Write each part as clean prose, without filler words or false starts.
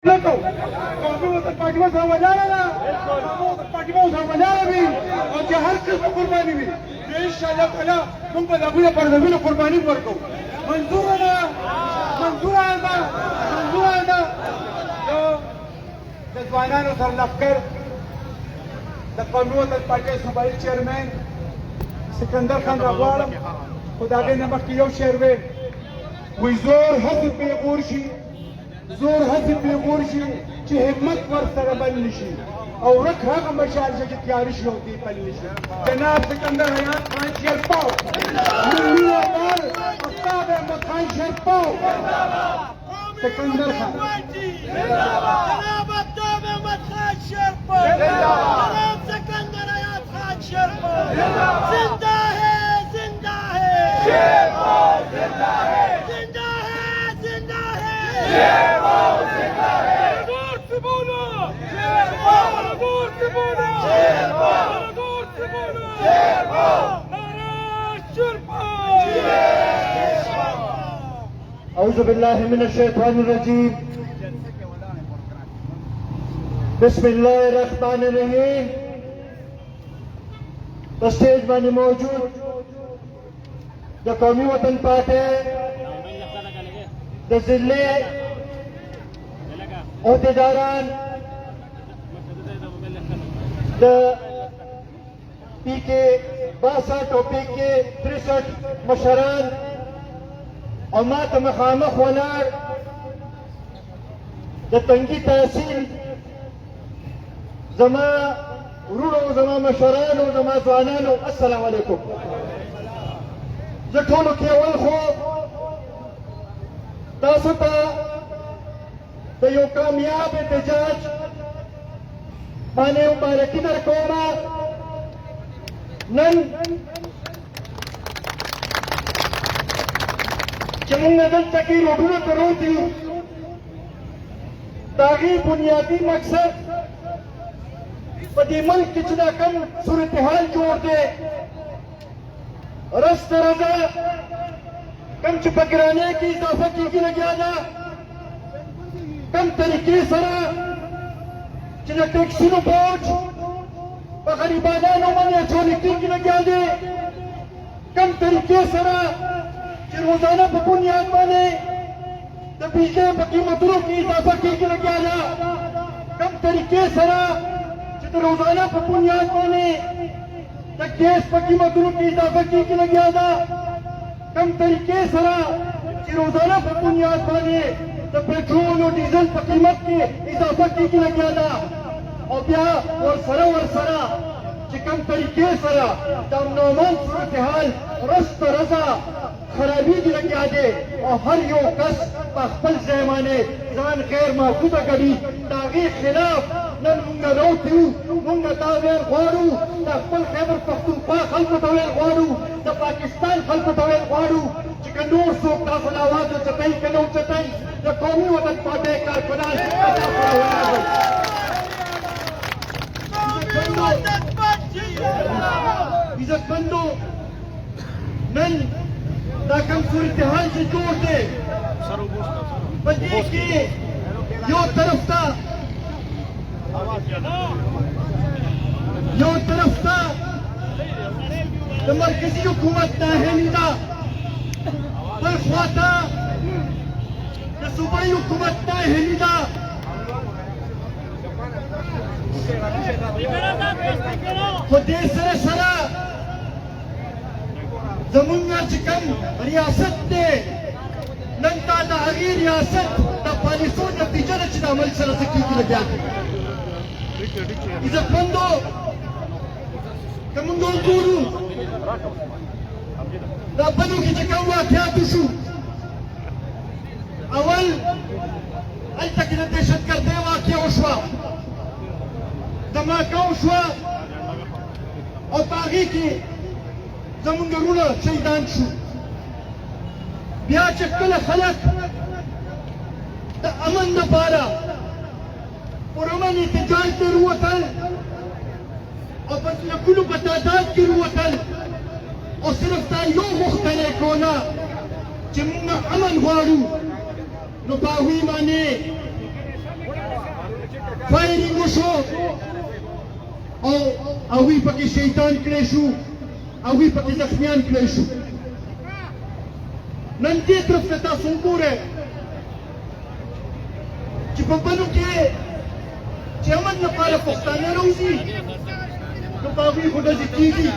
لكم موضوع التقديم وزارنا موضوع التقديم وزارنا بي وجهر قسم قرباني بي ان شاء الله تعالى من بدأنا بردبنا قرباني بركو منظورنا جزوانان وصل لفكر لقانون الپارٹی صوبائی چیئرمین سکندر خان راغوالم خداغه نمک یو شیروی وی زور حسب پیغورشی چې همت ورسره بل نشي او رک هغه مشال چې تیاری شي او دی بل نشي جناب سکندر حیات خان شیرپاو ملي اول استاد احمد خان شیرپاو سکندر خان جناب استاد احمد خان شیرپاو جناب سکندر حیات خان شیرپاو زندہ ہے شیرپاو زندہ ہے شیرپاو أعوذ بالله من الشيطان الرجيم بسم الله الرحمن الرحيم स्टेज में मौजूद द कौमी वतन पार्टी द जिले अहदेदारान द पीके 62 और पीके 63 मशरान और मात मखामख वलार द तंगी तहसील जमा रूड़ो जमा मशरान और जमा जवानान अस्सलाम वालेकुम जठोलो केवल खो तासुता द यो कामयाब एहतजाज माने मुबारकी दरकोमा नन चमुंगा दल तकी रोडून करो थी तागी बुनियादी मकसद पदी मुल्क किचना कम सूरत हाल जोड़ दे रस्त रजा कम चुपकराने की इजाफा की लगे आना कम तरीके सरा जिन्हें टैक्सी नो पहुंच गरीबाना नो मने छोली की लगे आने कम तरीके सरा रोजाना बुनियाद माने बीजे कीमतों की इजाफा की लगे आना कम तरीके सरा रोजाना बुनियाद माने गैस कीमतों की इजाफा की लगे आना कम तरीके सरा रोजाना बुनियाद माने पेट्रोल और डीजल कीमत की इजाफा की लगे आना और ब्या और सरा कम तरीके सरा नौमान सूरत हाल रस्त रजा खराबी की लगे आदे और हर यो कस पखपल जयमाने जान खैर महफूजा कभी तागी खिलाफ नन मुंगा रोतू मुंगा तावेर वाड़ू तखपल खैबर पख्तूनख्वा खल्क तावेर वाड़ू द पाकिस्तान खल्क तावेर वाड़ू चिकनूर सोक ता फलावाद चतई कनो चतई द कौमी वतन पार्टी कारकुनान इज्जत बंदो नन ताकम सूरत हाल से जोड़ दे बल्कि की यो तरफ था तो मरकजी हुकूमत ना है नीदा पर ख्वाता तो सूबाई हुकूमत ना है नीदा खुदे सरा जमुना चिकम रियासत ने नंता नागी रियासत दा पालिसो नतीजा रचना अमल सर सकी की लगे इज्जत बंदो कमुंदो गुरु दा बनु की चिकम वाक़या तुशु अवल अल तक दहशत करते वाक़या उशवा धमाका उशवा और बागी की زمونږ وروڼه شهیدان شو بیا چې کله خلک د امن لپاره پرامن احتجاج ته ووتل او په لکونو په تعداد کې ووتل او صرف دا یو غوښتنه یې کوله چې موږ امن غواړو نو په هغوی باندې फायरिंग وشو او هغوی پکې شیطان کړی شو هغوی پکې زخمیان کړی شو نن دې طرف ته تاسو وګورئ چې په بلو کې چې امن لپاره پښتانه راوځي نو په هغوی خو ډزې کېږي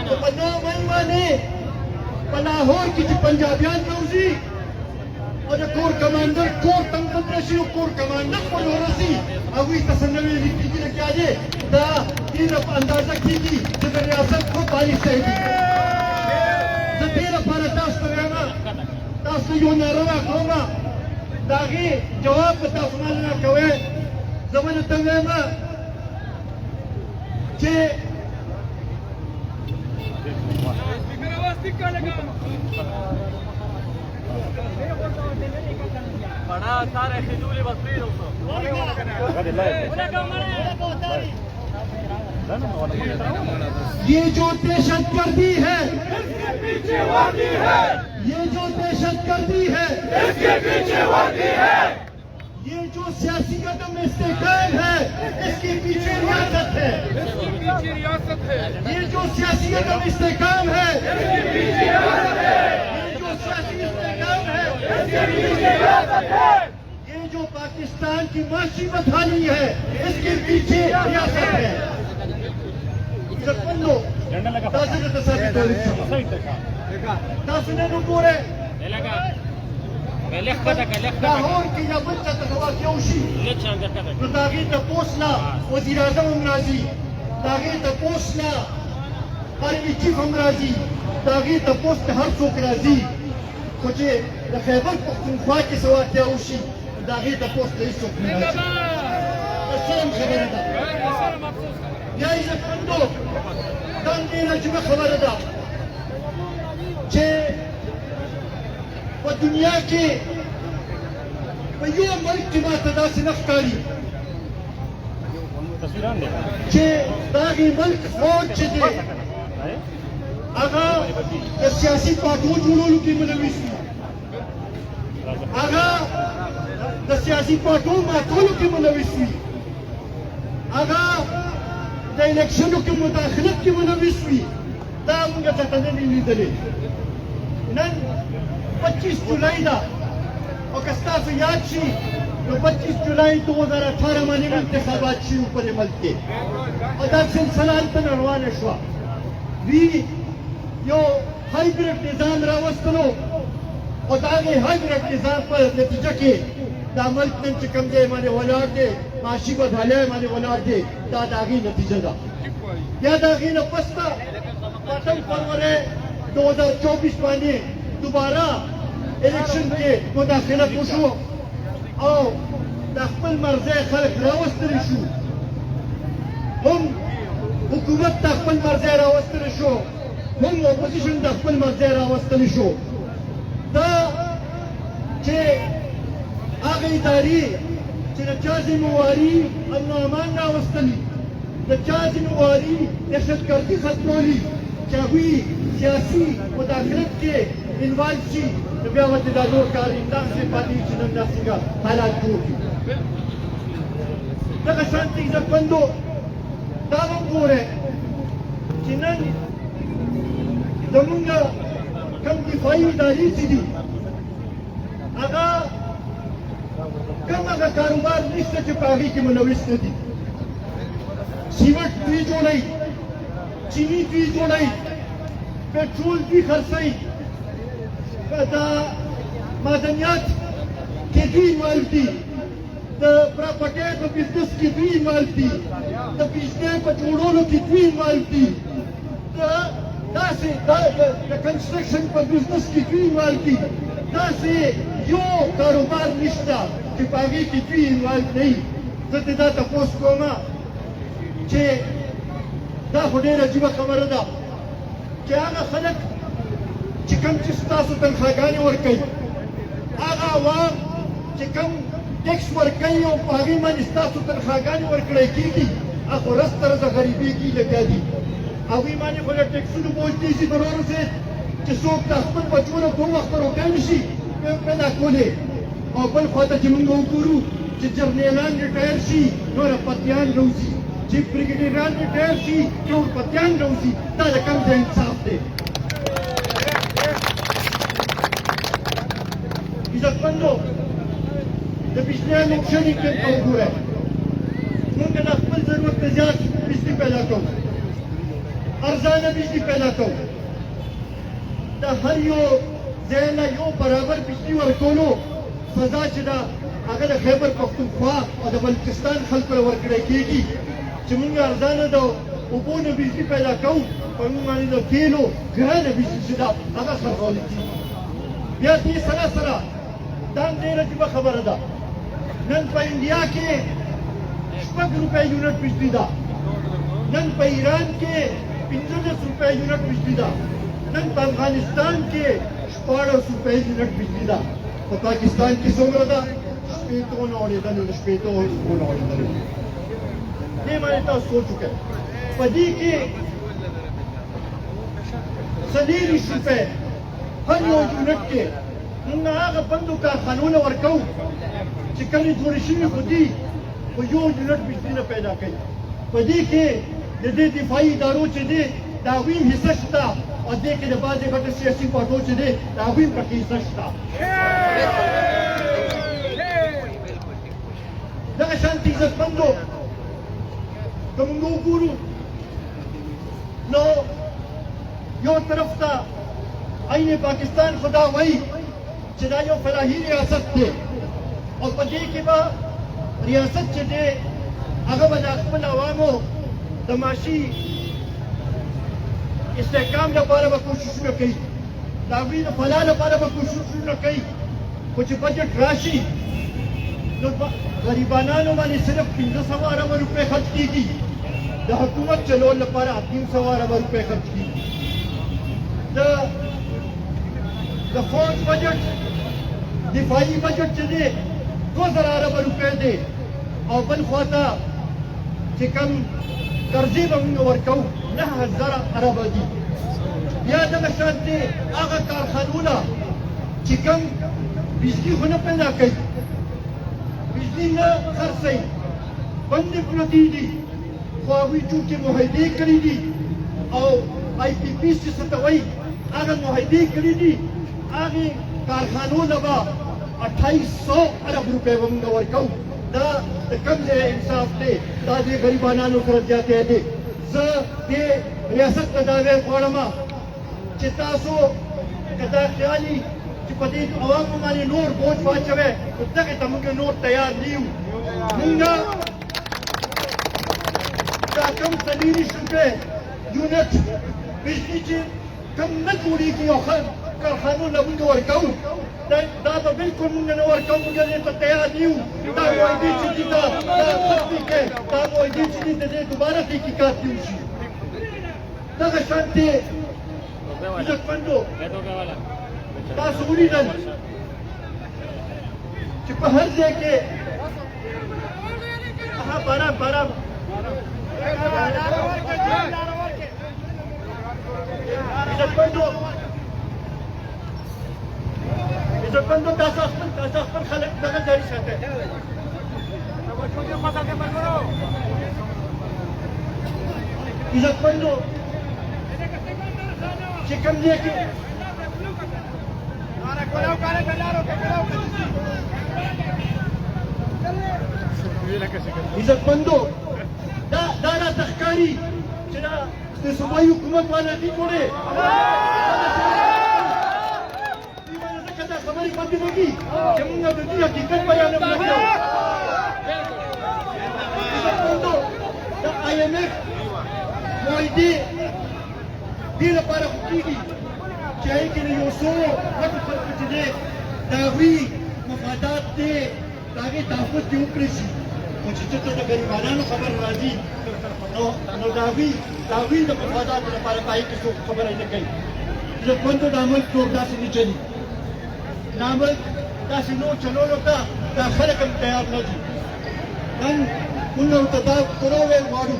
خو په نامه باندې په لاهور کې چې پنجابیان راوځي او د کور کمانډر کور ته هم راشي او کور کمانډر په ورسي هغوی ته څه نوې لیکلي نه کېږي دا دې په اندازه کېږي چې د ریاست خو پالیسۍ دي زه دې لپاره تاسو ته وایم تاسو یو ناره راکړم د هغې جواب به تاسو ماته راکوئ زه به درته وایم چې ये जो दहशतगर्दी है इसके पीछे वर्दी है ये जो दहशतगर्दी है इसके पीछे वर्दी है ये जो सियासी कदम इस्तेकाम है इसके पीछे रियासत है ये जो सियासी कदम इस्तेकाम है इसके पीछे रियासत है ये जो सियासी इस्तेकाम है इसके पीछे रियासत है ये जो पाकिस्तान की माशी बदहाली है इसके पीछे रियासत है Secondo, tasu na tasabi dali tasu na nubure لاهور کې یا بل څه ته واقع وشي نو د هغې تپوس نه وزیر اعظم هم راځي د هغې تپوس نه آرمي چیف هم راځي د هغې تپوس ته هر څوک راځي خو چې د خیبر پښتونخوا کې څه واقع وشي د هغې تپوس ته هېڅوک نه راځي د شرم خبره ده یا عزتمندو دا ډېره عجیبه خبره ده چې په دنیا کې په یو ملک کې ماته داسې نه ښکاري چې د هغې ملک فوج چې دی هغه د سیاسي پارټیو جوړولو کې ملوث وي هغه د سیاسي پارټیو ماتولو کې ملوث وي هغه د الیکشنو کې مداخلت کې ملوث وي دا موږ چاته نه دي لیدلې نن 25 جولائی دا اور کستاسو یاد شي نو 25 جولائی 2018 باندې انتخابات شروع پر ملک کې او دا سلسله هلته روانه شوه وی یو هایبریډ نظام راوستلو او د هغې هایبریډ نظام په نتیجه کې دا ملک نن چې کوم ځای باندې ولاړ دی معاشي بدحالۍ باندې ولاړ دی دا د هغې نتیجه ده بیا د هغې نه پس ته 8 فروری 2024 باندې دوباره الیکشن کې مداخلت وشو او د خپل مرضی خلک راوستلی شو هم حکومت د خپل مرضی راوستلی شو هم اپوزیشن د خپل مرضی راوستلی شو دا چې هغه ادارې چې د چا ذمهواري امن و امان راوستلي د چا ذمهواري دهشتګردي ختمولي چې هغوی سیاسي مداخلت کې انوالو شي نو بیا ورته دا نور کار داسې پاتې چې نن دا څنګه حالات جوړ کړي دغه شانتې عزتمندو دا هم ګورئ چې نن زمونږ کوم دفاعي ادارې چې دي هغه کوم هغه کاروبار نشته چې په هغې کې ملوث نه دي سیمنټ دوی جوړوي چیني دوی جوړوي پټرول دوی خرڅوي دا معدنیات کې دوی انوالو دي د پراپرټۍ په بزنس کې دوی انوالو دي د بجلۍ په جوړولو کې دوی انوالو دي داسې د کنسټرکشن په بزنس کې دوی انوالو دي داسې یو کاروبار نشته چې په هغې کې دوی انوالو نه وي زه دې دا تپوس کوم چې دا خو ډېره عجیبه خبره ده چې هغه خلک چې کوم چې ستاسو تنخواګانې ورکوي هغه عوام چې کوم ټکس ورکوي او په هغې باندې ستاسو تنخواګانې ورکړی کېږي هغه خو رس تر رسه غریبېږي لګیا دي هغوی باندې خو له ټکسونو بوج دیسي ضرور اوسې چې څوک د خپل بچو نه کوم وخت روکۍ نه شي پیدا کولې او بل خوا ته چې موږ وګورو چې جرنیلان ریټایر شي نور پتیان روزي چې بریګیډیران ریټایر شي نور پتیان روزي دا د کوم ځای انصاف دی عزتمندو د بجلیانو شریک ته وګورئ موږ د خپل ضرورت نه زیات بجلي پیدا کوو ارزانه بجلي پیدا کوو د هر یو ځای نه یو برابر بجلي ورکولو سزا چې ده هغه د خیبر پښتونخوا او د بلوچستان خلکو له ورکړی کېږي چې موږ ارزانه د اوبو نه بجلي پیدا کوو په موږ باندې د تیلو ګرانه بجلي چې ده هغه خرڅولی کېږي بیا دې سره سره دا ډېره عجیبه خبره ده نن په انډیا کې 6 روپۍ یونټ بجلي ده نن په ایران کې 15 روپۍ یونټ بجلي ده نن په افغانستان کې 14 روپۍ یونټ بجلي ده په پاکستان کې څومره ده 8 نه اورېدلې 8 نه اورېدلې دې باندې تاسو سوچ وکړئ په دې کې 40 روپۍ هر یو یونټ کې موږ هغه بندو کارخانونه ورکوو چې کلي جوړې شوي خو دي خو یو یونټ بجلي نه پیدا کوي په دې کې د دې دفاعي ادارو چې دي د هغوی هم حصه شته او دې کې د بعضې غټو سیاسي پارټو چې دي د هغوی هم پکې حصه شته دغه شانتې عزتمندو که موږ وګورو نو یو طرف ته عین پاکستان خدا وایي چې دا یو فلاحي ریاست دی او په دې کې به ریاست چې دی هغه به د خپل عوامو د معاشي استحکام لپاره به کوششونه کوي د هغوی د فلاح لپاره به کوششونه کوي خو چې بجټ راشي نو غریبانانو باندې صرف 1500 اربه روپۍ خرڅ کېږي د حکومت چلول لپاره 300 اربه روپۍ خرڅ کېږي د فوج بجټ دفاعي بجټ چې دی 2000 اربه روپۍ دی او بل خواته چې کوم قرضې به موږ ورکوو 9000 اربه دي بیا دغه شانتې هغه کارخانونه چې کوم بجلي خو نه پیدا کوي بجلي نه خرڅوي بندې پرتې دي خو هغوی چونکې معاهدې کړي دي او آی پي پي چې څه ته وایي هغه معاهدې کړي دي هغې کارخانو نه به 2800 ارب روپۍ به موږ ورکوو دا د کوم ځای انصاف دی دا دې غریبانانو سره زیاتی دی زه دې ریاست ته دا ویل غواړم چې تاسو که دا خیال وي چې په دې عوامو باندې نور بوج واچوئ نو دغې ته موږ نور تیار نه یو موږ دا کوم 40 روپۍ یونټ بجلي چې کوم نه جوړېږي او کارخانو نه موږ ورکوو دا به بلکل موږ نه ورکوو موږ دې ته تیار نه یو دا معاهدې چې دي دا ختمې کړئ دا معاهدې چې دي د دې دوباره تحقیقات دې وشي دغه شانتې عزتمندو تاسو ولیدل چې په هر ځای کې باران عزتمندو تاسو خپل خلک دغه جاري ساتئ عزتمندو چې کوم ځای کې عزتمندو دا راته ښکاري چې دا د صوبایي حکومت والا دي جوړې ځکه دا خبرې پاتې نه دي چې موږ د دې حقیقت بیانوو عزتمندو د IMF معاهدې دې لپاره خو کېږي چې هغې کې د یو څو غټو خلکو چې دی د هغوی مفادات دی د هغې تحفظ دې وکړی شي خو چې چېرته د غریبانانو خبر راځي نو د هغوی د مفاداتو لپاره په هغې کې څوک خبره نه کوي عزتمندو دا ملک نور داسې نه چلي دا ملک داسې نور چلولو ته دا خلک هم تیار نه دي نن موږ ورته دا وویل غواړو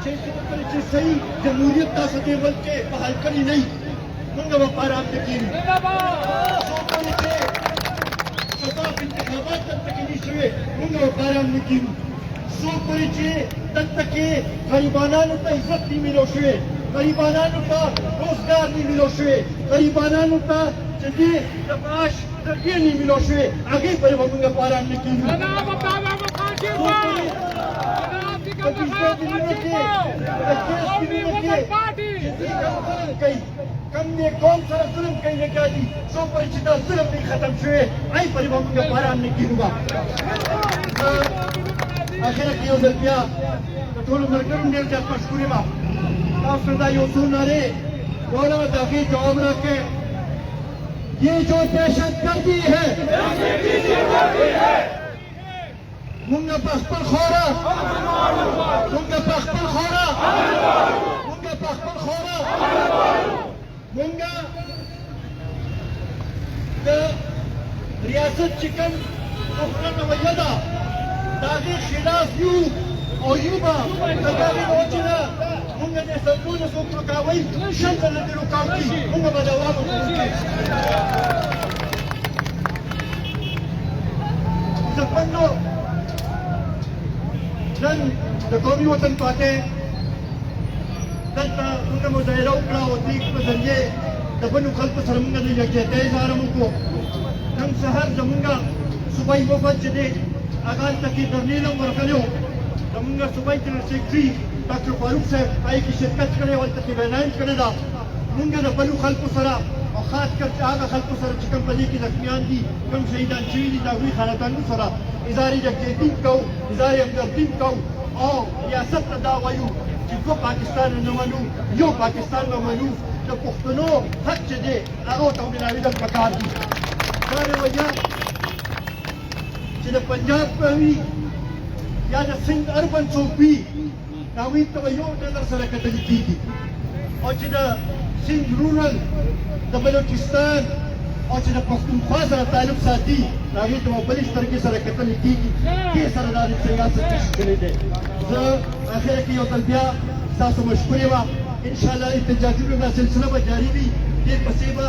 چې صحیح جمهوریت تاسو دې ملک کې بحال کړې نه وي موږ به په آرام نه کښېنو شفاف انتخابات دلته کې نه شوې موږ به باران نه کېږو څو پورې چې دلته کې غریبانانو ته عزت نه میلاو شوی غریبانانو ته روزګار نه میلاو شوی غریبانانو ته چې دې د معاش ذریعې نه میلاو شوی هغې پورې به موږ باران نه کېږو کم دې قوم سره ظلم کوي لګیا دي څو پورې چې دا ظلم نه ختم شوی هغې پورې به موږ باران نه کېږو اخره کې یو ځل بیا د ټولو ملګرو ډېر زیات مشکور یم تاسو دا یو څو نارې وویل د هغې جواب راکړئ ये जो दहशत गर्दी है मुंगा पख्तल खोरा मुंगा पख्तल खोरा मुंगा पख्तल खोरा मुंगा د ریاست چکن مخرن ویدا داغی خلاف یو او یوبا داغی وجنا مونږ د سلطنت څوک رکاوي شنه د رکاوي مونږ به دوام وکړو زپنو نن د قومي وطن پاتې دلته موږ مظاهره وکړه او د دې په ذریعه د بنو خلکو سره موږ د یکجهتۍ اظهار وکړو نن سهار زموږ صوبایي وفد چې دی هغه هلته کې درنیل هم ورغلی و زموږ صوبایي جنرال سیکرټري ډاکټر فاروق صاحب پای کې شرکت کړی او هلته کې بیان کړی ده موږ د بلو خلکو سره او خاص کر هغه خلکو سره چې کوم په دې کې زخمیان دي کوم شهیدان شوي دي د هغوی خاندانونو سره اظهار یکجهتي کوو اظهار همدردي کوو او ریاست ته دا وایو چې دوه پاکستان نه منو یو پاکستان به منو د پښتنو حق چې دی هغو ته ومناوېدل پکار دي دا رویه چې د پنجاب به وي یا د سند اربن څوک وي هغوی ته به یو نظر سره کتل کېږي او چې د سند رورل د بلوچستان او چې د پښتونخوا سره تعلق ساتي هغوی ته به بلې سترګې سره کتل کېږي دې سره دا د سیاست کشف کړی دی زه اخره کې یو ځل بیا ستاسو مشکور یم انشاءالله احتجاجونو دا سلسله به جاري وي دې پسې به